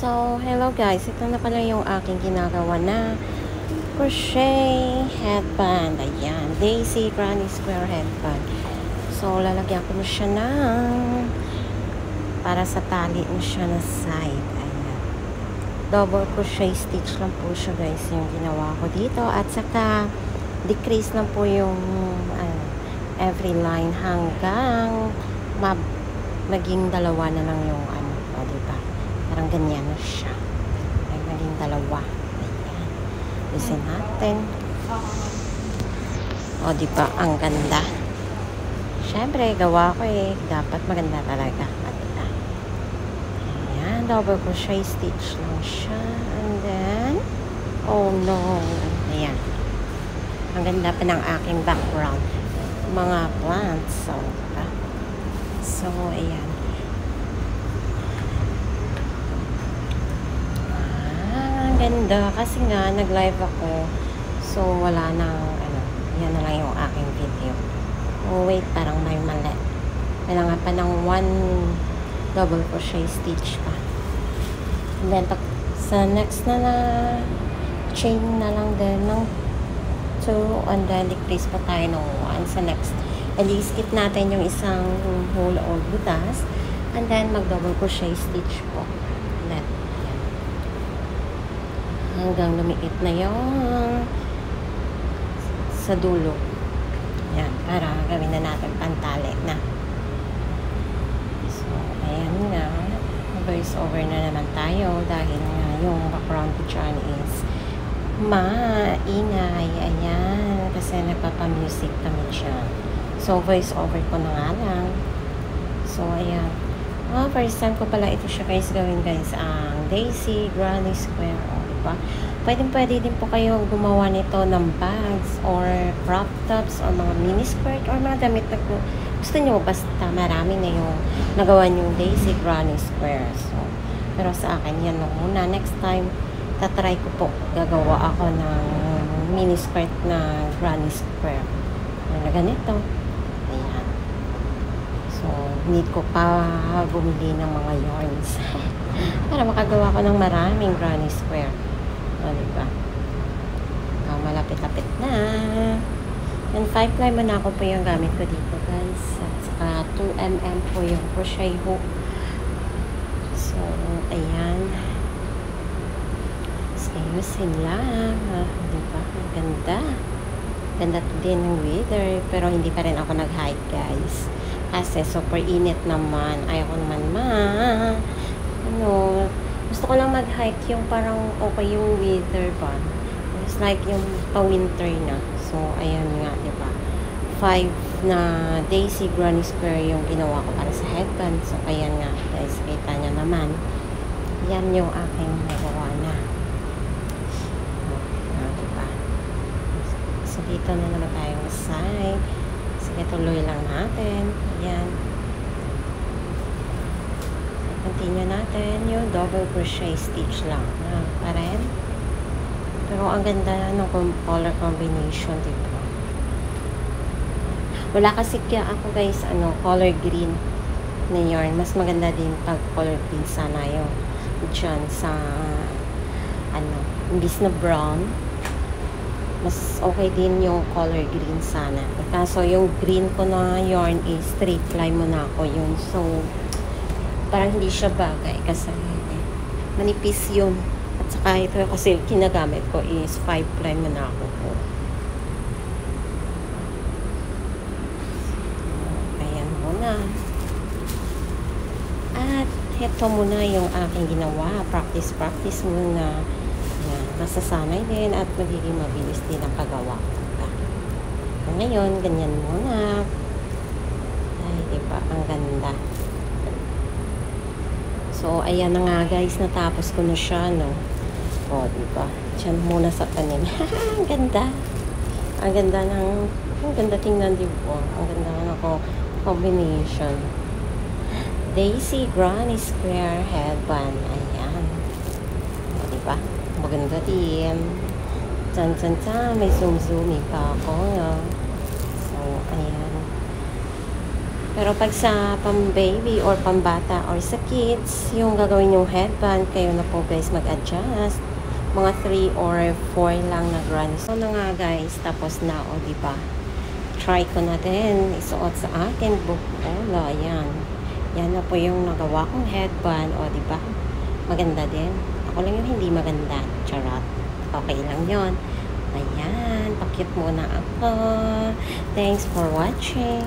So, hello guys. Ito na pala yung aking ginagawa na crochet headband. Ayan. Daisy Granny Square headband. So, lalagyan ko na siya ng para sa tali na siya na side. Ayan. Double crochet stitch lang po siya guys yung ginawa ko dito. At saka, decrease lang po yung every line hanggang maging dalawa na lang yung diba? Parang ganyan na siya. Ay, maging dalawa. Ayan. Listen natin. O, diba? Ang ganda. Siyempre, gawa ko dapat maganda talaga. Diba? Ayan. Double crochet stitch lang siya. And then, oh no. Ayan. Ang ganda pa ng aking background. Mga plants. So, diba? So, ayan. Ganda kasi nga nag-live ako, so wala nang yan na lang yung aking video. Oh wait, parang may mali. Kailangan pa ng 1 double crochet stitch pa. And then sa next na chain na lang din ng 2, and then decrease pa tayo ng 1 sa next. And skip natin yung isang hole o butas, and then mag double crochet stitch po. Hanggang lumiit na yung sa dulo. Yan, para gawin na natin pantali na. So, ayan nga. Voice over na naman tayo dahil nga yung background ko dyan is maingay. Ayan, kasi nagpapamusic kami dyan. So, voice over ko na nga lang. So, ayan. First time ko pala ito siya guys gawin guys. Ang Daisy Granny Square. Pwede din po kayo gumawa nito ng bags or crop tops or mga mini skirt or mga damit na gusto nyo, basta marami na yung nagawa yung Daisy Granny Square. So, pero sa akin yan muna. Next time tatry ko po gagawa ako ng mini skirt na Granny Square na ganito. Ayan. So, need ko pa bumili ng mga yarns para makagawa ko ng maraming Granny Square. O, diba? Malapit-lapit na. And 5 ply man ako po yung gamit ko dito, guys. At saka 2mm po yung crochet hook. So, ayan. So, ayusin lang. Diba? Ang ganda. Ganda din ng weather. Pero hindi pa rin ako nag-hike, guys. Kasi super init naman. Ayaw ko naman gusto ko lang mag-hike yung parang okay yung weather ba. It's like yung pa-winter na. So, ayan nga, diba? 5 na Daisy Granny Square yung ginawa ko para sa headband. So, ayan nga, guys. Kita nyo naman. Yan yung aking nagawa na. Diba? So, dito na naman tayong side. Sige, tuloy lang natin. Ayan. Continue natin yung double crochet stitch lang pa rin. Pero ang ganda ng color combination, diba? Wala kasi kaya ako guys color green na yarn. Mas maganda din pag color green sana yung dyan sa imbis na brown, mas okay din yung color green sana. Kaso yung green ko na yarn is 3 ply muna ako yun. So parang hindi siya bagay kasi manipis yun. At saka ito kasi kinagamit ko is 5 ply muna ako po. Ayan muna. At ito muna yung aking ginawa. Practice muna. Ayan. Masasanay din at magiging mabilis din ang paggawa. Ngayon, ganyan muna. Ay, diba? Ang ganda. So, ayan na nga guys, natapos ko na siya, no? O, diba? Diyan muna sa tanim. Ang ganda. Ang ganda tingnan, diba? Ang ganda ng combination. Daisy Granny Square headband. Ayan. O, diba? Maganda din. May zoom pa ako, no? So, ayan. Pero pag sa pang-baby or pambata or sa kids, yung gagawin yung headband, kayo na po guys mag-adjust. Mga 3 or 4 lang na grand. So na nga guys, tapos na o diba? Try ko na din isuot sa akin bukola. Yan. Yan na po yung nagawa kong headband o diba? Maganda din. Ako lang yung hindi maganda. Charot. Okay lang yon. Ayan. Pakit muna ako. Thanks for watching.